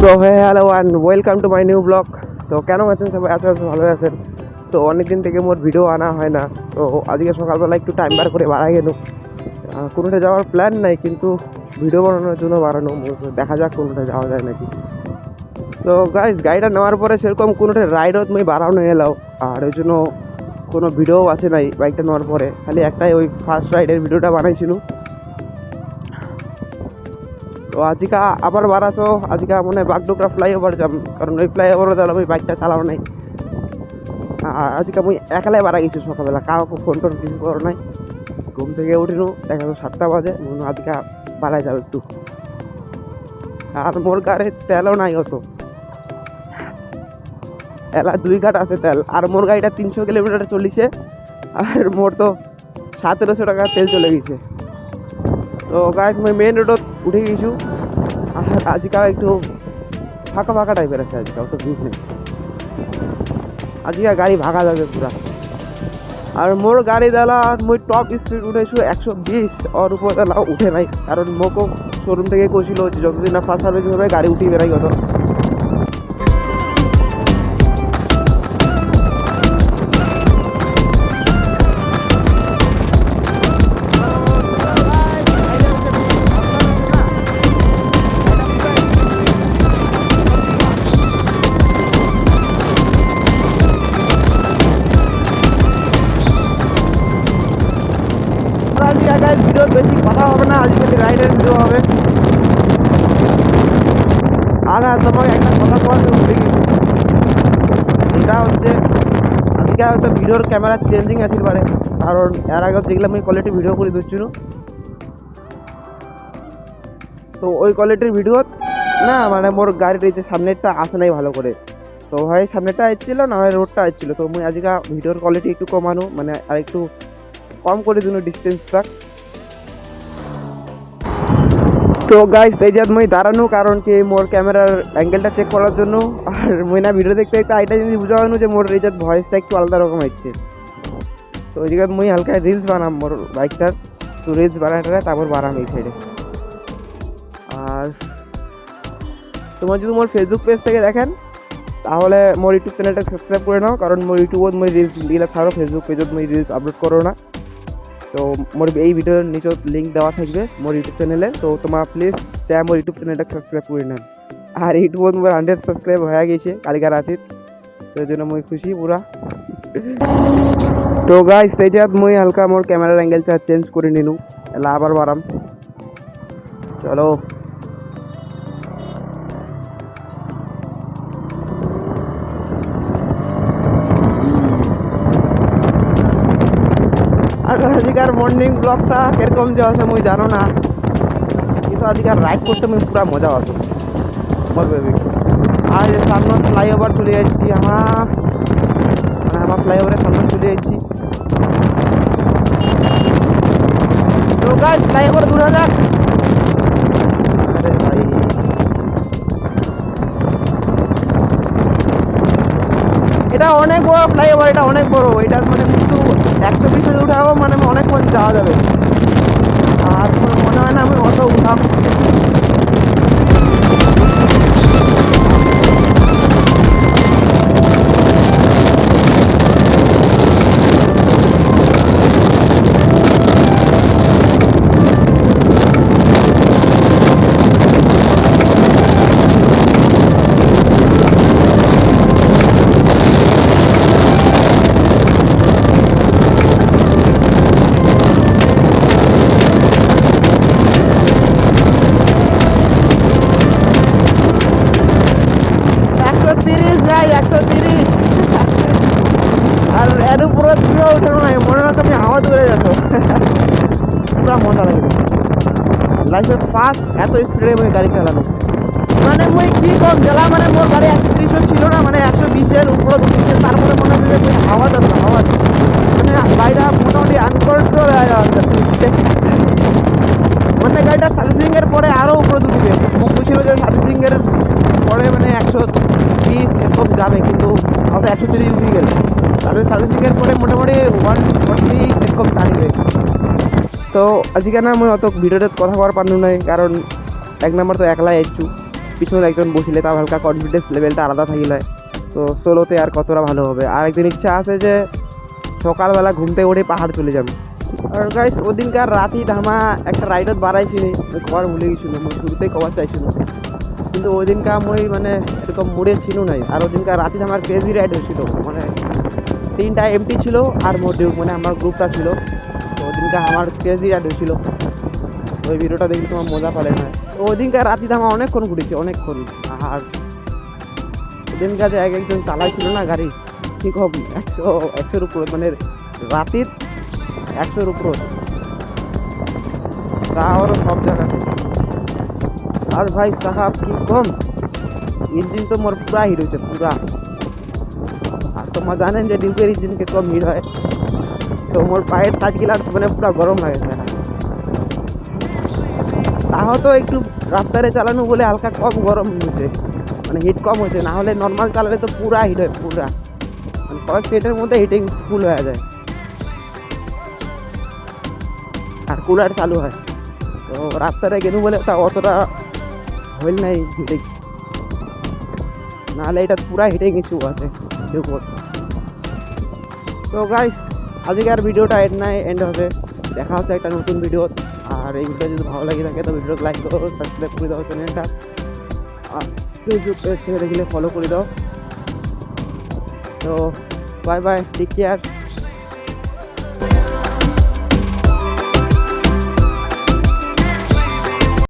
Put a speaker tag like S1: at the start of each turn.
S1: So hello and welcome to my new blog. তো কেন আছেন সবাই? আছেন ভালো আছেন? তো অনেক দিন থেকে মোর ভিডিও আনা হয় না, তো আজকে সকালবেলা একটু টাইম বার করে বাড়া গেল। কোনোটা যাওয়ার প্ল্যান নাই, কিন্তু ভিডিও বানানোর জন্য বাড়ানো, দেখা যাক কোনোটা যাওয়া যায় নাকি। তো গাইজ গাড়িটা নেওয়ার পরে সেরকম কোনোটা রাইডও তুমি বাড়ানো এলাও, আর ওই জন্য কোনো ভিডিও আসে নাই বাইকটা নেওয়ার পরে। খালি একটাই ওই ফার্স্ট রাইডের ভিডিওটা বানাইছিল। তো আজকে আবার বাড়াতো, আজকে মনে হয় বাগডোগরা ফ্লাইওভার যাব, কারণ ওই ফ্লাইওভারও তাহলে আমি বাইকটা চালাও নাই। আজকে আমি একালাই বাড়া গেছি সকালবেলা, কাউকে ফোন টোন কিছু করো নাই। ঘুম থেকে উঠিনু দেখা যাচ্ছে 7টা বাজে, আজকে বাড়ায় যাবে একটু। আর মোর গাড়ির তেলও নাই অত, এলা 2 ঘাট আছে তেল, আর মোর গাড়িটা 300 কিলোমিটার চলিছে, আর মোর তো 1700 টাকা তেল চলে গেছে। তো গাইস আমি মেন রোডত উঠে গেছি, আর আজকে একটু ফাঁকা ফাঁকা টাইপের আছে, আজকে অত ভিড় নেই। আজকে গাড়ি ভাগা যাবে পুরা। আর মোর গাড়ি দালা মুই টপ স্পিড উঠেছু 120, ওর উপর দালা উঠে নাই, কারণ মোকো শোরুম থেকে কইছিল যে যতদিন না ফার্স্ট সার্ভিস হবে গাড়ি উঠিয়ে বেড়াই কত। ভিডিও বেশি কথা হবে না, আজকে রাইডের ভিডিও হবে। আর তোমাকে একটা কথা বলতে ভুলে গেছি, এটা হচ্ছে আজকে হয়তো ভিডিওর ক্যামেরা চেঞ্জিং আছে পারে, কারণ এর আগে দেখলাম ওই কোয়ালিটি ভিডিও করে দিচ্ছিল, তো ওই কোয়ালিটির ভিডিও না মানে মোর গাড়ির এই যে সামনেরটা আসে নাই ভালো করে। তো হয় সামনেটা আসছিল না হয় রোডটা আসছিল, তো মুই আজকে ভিডিওর কোয়ালিটি একটু কমানো, মানে আর একটু কম করে দিন ডিস্টেন্সটা। তো গাইস এই যে মুই দাঁড়ানো কারণ কি মোর ক্যামেরার অ্যাঙ্গেলটা চেক করার জন্য, আর মুই না ভিডিও দেখতে দেখতে এটা জিনিস বুঝা হলো যে মোর এই যে ভয়েসটা একটু আলাদা রকম হচ্ছে। তো ওই জায়গায় মুই হালকা রিলস বানাম মোর বাইকটার, তো রিলস বানাটা তারপর বানাম এই সাইডে। আর তোমার যদি মোর ফেসবুক পেজ থেকে দেখেন তাহলে মোর ইউটিউব চ্যানেলটা সাবস্ক্রাইব করে নাও, কারণ মোর ইউটিউবত মই রিলস দিলা ছাড়ো, ফেসবুক পেজত মই রিলস আপলোড করো না। তো মোর এই ভিডিওর নিচে লিঙ্ক দেওয়া থাকবে মোর ইউটিউব চ্যানেলে, তো তোমার প্লিজ চাই মোর ইউটিউব চ্যানেলটা সাবস্ক্রাইব করে নেন। আর ইউটিউবত মোর 100 সাবস্ক্রাইব হয়ে গেছে কালকে রাতে, তো এই জন্য মই খুশি পুরা। তো গাইস এই যে মই হালকা মোর ক্যামেরার অ্যাঙ্গেলটা চেঞ্জ করে নিনু, এলা আবার বাড়াম। চলো আর আজকের মর্নিং ব্লগটা কিরকম যে আছে মুই জানো না, কিন্তু আজকে রাইড করতে আমি পুরা মজা হতো মোর বেবি। আর সামনে ফ্লাইওভার চলে যাচ্ছি, আমার ফ্লাইওভারের সামনে চলে যাচ্ছি। তো গাইস ফ্লাইওভার দূর হয়ে যাক। আরে ভাই এটা অনেক বড় ফ্লাইওভার, এটা অনেক বড়, এটা মানে কিন্তু 120 উঠাবো মানে অনেক পথ যাওয়া যাবে, আর মনে হয় না আমি অত উঠাম। আর এর উপরে উঠানো নাই, মনে হচ্ছে আপনি হাওয়া ধরে যাচ্ছ, পুরো মজা লাগে। লাইফে ফার্স্ট এত স্পিডে মুই গাড়ি চালানো, মানে মুই কি কম গেলাম, মানে মোর গাড়ি 130 ছিল না, মানে 120-এর উপরে উঠেছে, তারপরে মনে হচ্ছে যে হাওয়া যাচ্ছে, হাওয়া মানে গাড়িটা মোটামুটি আনকন্ট্রোল হয়ে যাচ্ছে। মানে গাড়িটা সার্ভিসিংয়ের পরে আরও উপরে উঠবে, মুখ ছিল যে সার্ভিসিংয়ের পরে মানে 120 এরকম যাবে, কিন্তু হয়তো 130 উঠে গেল, তারপরে সার্ভিসিংয়ের পরে মোটামুটি 140 এরকম টানবে। তো আজকে না আমি অত ভিডিওতে কথা কওয়ার পারলু নাই, কারণ এক নাম্বার তো একলাই আইছু, পিছনে একজন বসিলে তার হালকা কনফিডেন্স লেভেলটা আলাদা থাকিলে, তো সোলোতে আর কতটা ভালো হবে। আর একদিন ইচ্ছা আছে যে সকালবেলা ঘুমতে উঠে পাহাড় চলে যাবে। আর গাইস ওদিনকার রাতি ধামা একটা রাইডত বাড়াইছিনি, কবার ভুলে গেছিল, শুরুতেই কবার চাইছিল, কিন্তু ওই দিনকার মই মানে এরকম মুড়ে ছিল নাই। আর ওই দিনকার রাতি আমার ক্রেজি রাইড হয়েছিল, মানে 3টা এমটি ছিল আর মোটিভ মানে আমার গ্রুপটা ছিল। তো ওই দিনকার আমার ক্রেজি রাইড হয়েছিল, ওই ভিডিওটা দেখলে তোমার মজা পালে না। তো ওই দিনকার রাতি ধামা অনেকক্ষণ ঘুরেছি, অনেকক্ষণ। আর ওদিনকার যে একজন চালাইছিল না গাড়ি, ঠিক হোক 100-100-র উপর, মানে রাতির 100-র উপর, তা আরও সব জায়গাতে। আর ভাই সাহাব কি কম, ইঞ্জিন তো মোর পুরা হিট হয়েছে পুরা। আর তোমার জানেন যে ডিউকের ইঞ্জিনকে কম হিট হয়, তো মোর পায়ের তাজগুলা মানে পুরা গরম লাগে। তাও তো একটু রাস্তায় চালানো বলে হালকা কম গরম হয়েছে, মানে হিট কম হয়েছে, না হলে নর্মাল চালালে তো পুরা হিট হয় পুরা, মানে কয়েক মিনিটের মধ্যে হিটিং ফুল হয়ে যায় আর কুলার চালু হয়। তো রাস্তায় গেলু বলে তা অতটা হইল নাই হিটিং, নাহলে এটা পুরা হিটিং ইস্যু আছে উপর। তো গাইস আজকের ভিডিওটা এন্ড হবে, দেখা হচ্ছে একটা নতুন ভিডিও। আর এই ভিডিও যদি ভালো লাগে থাকে তো ভিডিওকে লাইক করো, সাবস্ক্রাইব করে দাও চ্যানেলটা, আর ফেসবুক পেজ থেকে দেখলে ফলো করে দাও। তো বাই বাই, টেক কেয়ার।